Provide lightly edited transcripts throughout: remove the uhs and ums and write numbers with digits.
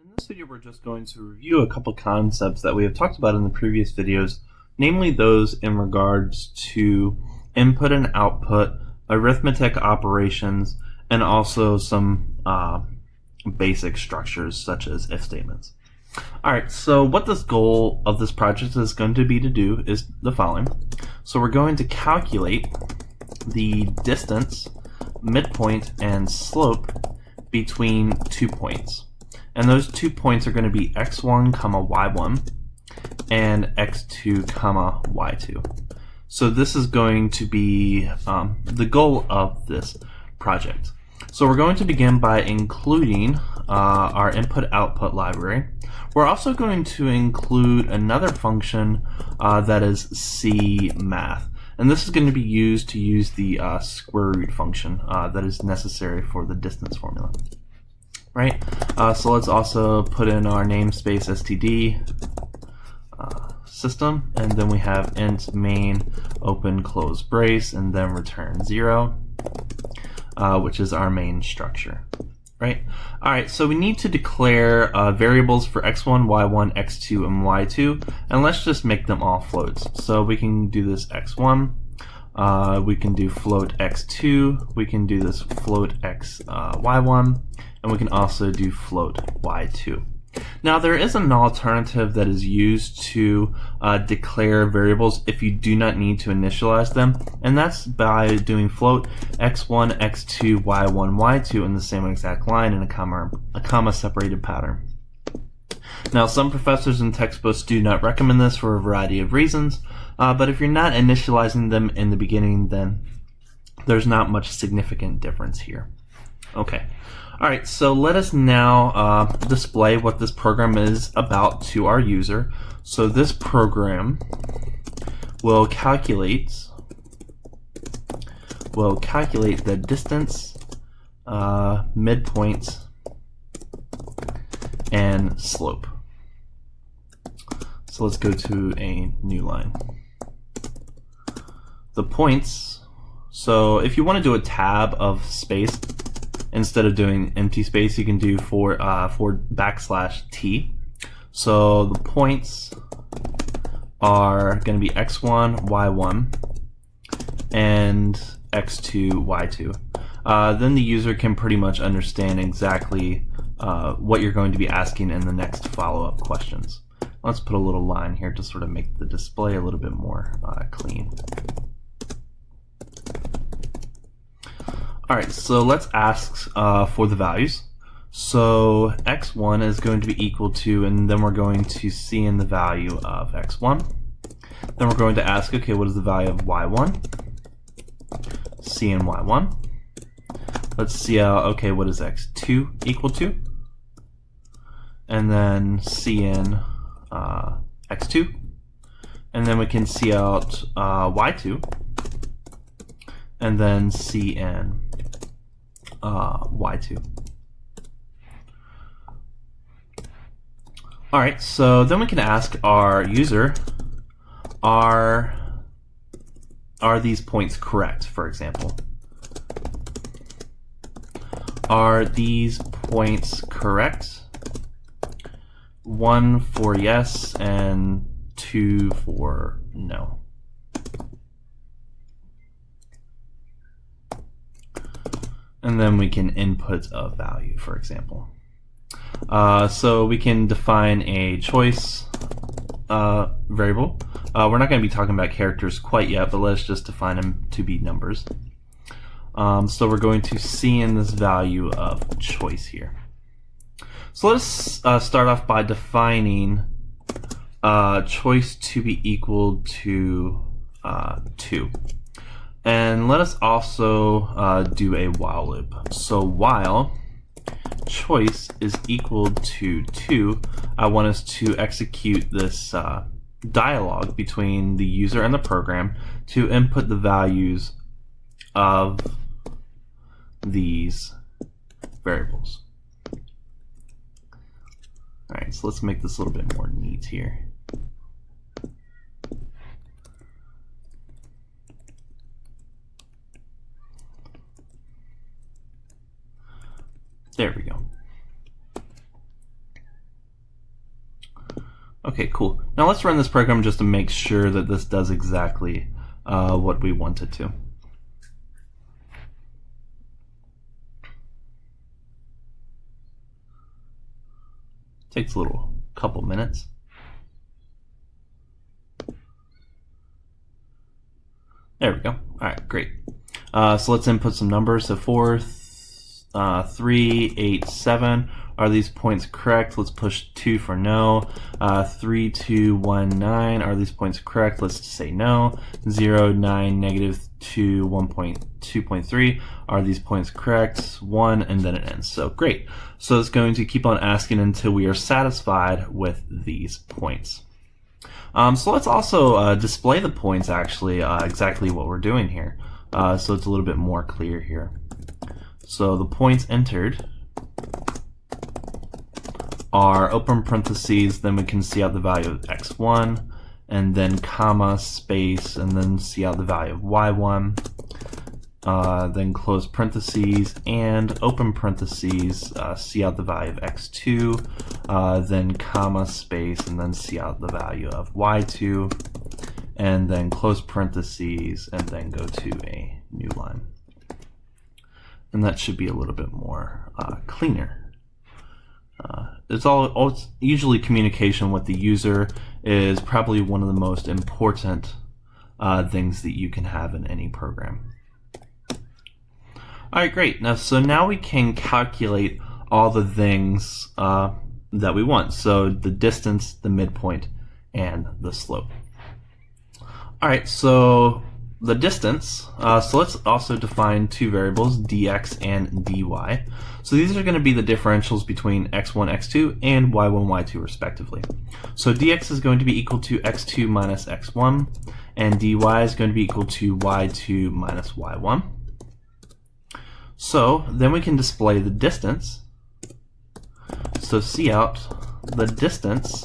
In this video, we're just going to review a couple concepts that we have talked about in the previous videos, namely those in regards to input and output, arithmetic operations, and also some basic structures such as if statements. Alright, so what this goal of this project is going to be to do is the following. So we're going to calculate the distance, midpoint, and slope between 2 points. And those 2 points are going to be x1, y1 and x2, y2. So this is going to be the goal of this project. So we're going to begin by including our input-output library. We're also going to include another function that is cmath. And this is going to be used to use the square root function that is necessary for the distance formula. Right? So let's also put in our namespace std system, and then we have int main open close brace and then return 0, which is our main structure. Right? Alright, so we need to declare variables for x1, y1, x2, and y2, and let's just make them all floats. So we can do this x1, we can do float x2, we can do this float y1, and we can also do float y2. Now there is an alternative that is used to declare variables if you do not need to initialize them, and that's by doing float x1, x2, y1, y2 in the same exact line in a comma separated pattern. Now some professors and textbooks do not recommend this for a variety of reasons, but if you're not initializing them in the beginning, then there's not much significant difference here. Okay. Alright, so let us now display what this program is about to our user. So this program will calculate the distance, midpoint, and slope. So let's go to a new line. The points, so if you want to do a tab of space, instead of doing empty space, you can do for \t. So the points are going to be x1, y1, and x2, y2. Then the user can pretty much understand exactly what you're going to be asking in the next follow-up questions. Let's put a little line here to sort of make the display a little bit more clean. Alright, so let's ask for the values. So x1 is going to be equal to, and then we're going to see in the value of x1. Then we're going to ask, okay, what is the value of y1? C in y1. Let's see out, okay, what is x2 equal to? And then C in x2. And then we can see out y2. And then C in y2. Alright, so then we can ask our user, are these points correct, for example? Are these points correct? 1 for yes and 2 for no. And then we can input a value, for example. So we can define a choice variable. We're not going to be talking about characters quite yet, but let's just define them to be numbers. So we're going to see in this value of choice here. So let's start off by defining choice to be equal to 2. And let us also do a while loop. So while choice is equal to 2, I want us to execute this dialogue between the user and the program to input the values of these variables. Alright, so let's make this a little bit more neat here. There we go. Okay, cool. Now let's run this program just to make sure that this does exactly what we want it to. Takes a little couple minutes. There we go. All right, great. So let's input some numbers. So 4, 3, 8, 7. Are these points correct? Let's push 2 for no. 3, 2, 1, 9. Are these points correct? Let's say no. 0, 9, negative 2, 1.2.3. Are these points correct? 1, and then it ends. So great. So it's going to keep on asking until we are satisfied with these points. So let's also display the points, actually, exactly what we're doing here. So it's a little bit more clear here. So the points entered are open parentheses, then we can see out the value of x1, and then comma, space, and then see out the value of y1, then close parentheses, and open parentheses, see out the value of x2, then comma, space, and then see out the value of y2, and then close parentheses, and then go to a new line. And that should be a little bit more cleaner. It's usually communication with the user is probably one of the most important things that you can have in any program. All right, great. Now we can calculate all the things that we want. So the distance, the midpoint, and the slope. All right, so the distance, so let's also define two variables, dx and dy. So these are going to be the differentials between x1, x2, and y1, y2 respectively. So dx is going to be equal to x2 minus x1, and dy is going to be equal to y2 minus y1. So then we can display the distance. So see out the distance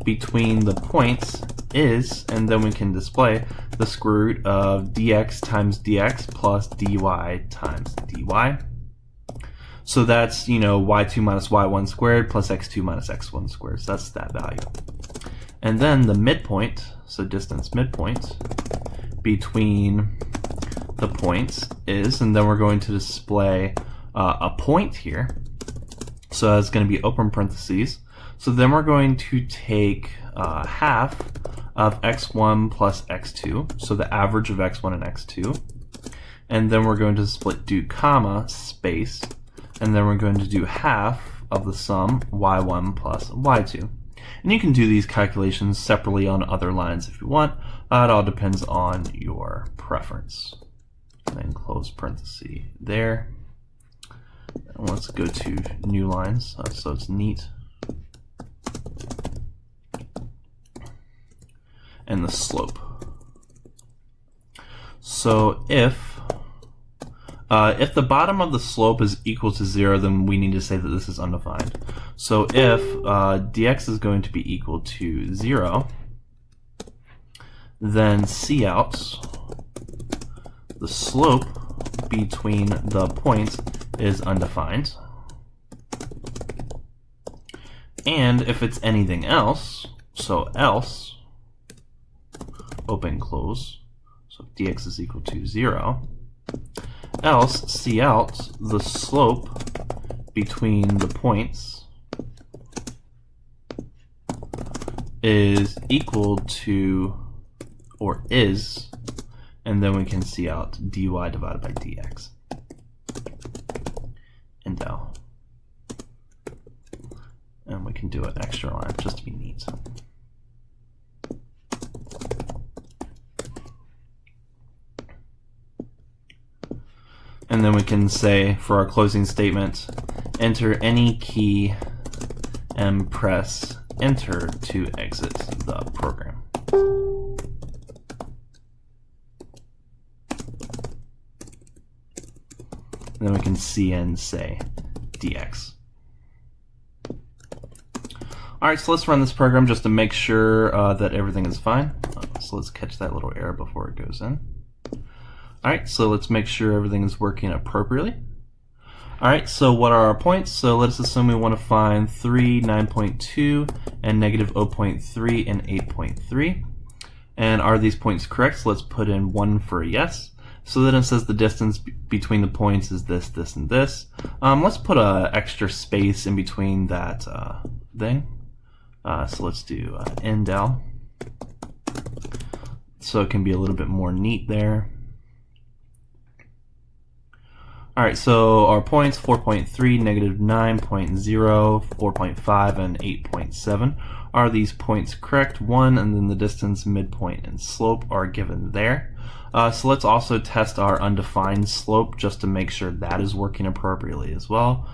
between the points is, and then we can display the square root of dx times dx plus dy times dy. So that's, y2 minus y1 squared plus x2 minus x1 squared. So that's that value. And then the midpoint, so distance midpoint between the points is, and then we're going to display a point here. So that's going to be open parentheses. So then we're going to take half of x1 plus x2, so the average of x1 and x2, and then we're going to do comma, space, and then we're going to do half of the sum y1 plus y2. And you can do these calculations separately on other lines if you want. It all depends on your preference. And then close parenthesis there. And let's go to new lines, so it's neat. And the slope. So if the bottom of the slope is equal to 0, then we need to say that this is undefined. So if dx is going to be equal to 0, then see out the slope between the points is undefined. And if it's anything else, so else, open, close, so dx is equal to 0, else see out the slope between the points is equal to, or is, and then we can see out dy divided by dx. And now. And we can do an extra line just to be neat. And then we can say, for our closing statement, enter any key and press enter to exit the program. And then we can see and say dx. All right, so let's run this program just to make sure that everything is fine. So let's catch that little error before it goes in. All right, so let's make sure everything is working appropriately. All right, so what are our points? So let's assume we want to find 3, 9.2, and negative 0.3 and 8.3. And are these points correct? So let's put in 1 for a yes. So then it says the distance between the points is this, this, and this. Let's put an extra space in between that thing. So let's do indel. So it can be a little bit more neat there. All right, so our points, 4.3, negative 9.0, 4.5, and 8.7. Are these points correct? 1, and then the distance, midpoint, and slope are given there. So let's also test our undefined slope just to make sure that is working appropriately as well.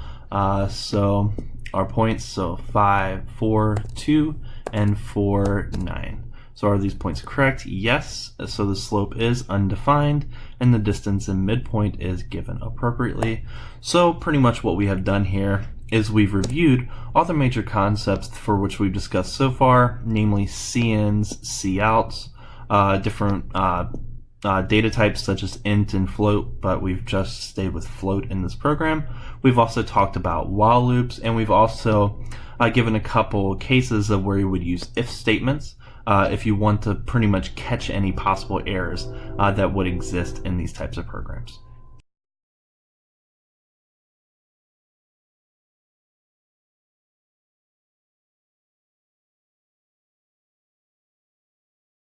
So our points, so 5, 4, 2, and 4, 9. So are these points correct? Yes. So the slope is undefined and the distance and midpoint is given appropriately. So pretty much what we have done here is we've reviewed all the major concepts for which we've discussed so far, namely CINs, COUTs, different data types such as int and float, but we've just stayed with float in this program. We've also talked about while loops, and we've also given a couple cases of where you would use if statements if you want to pretty much catch any possible errors that would exist in these types of programs.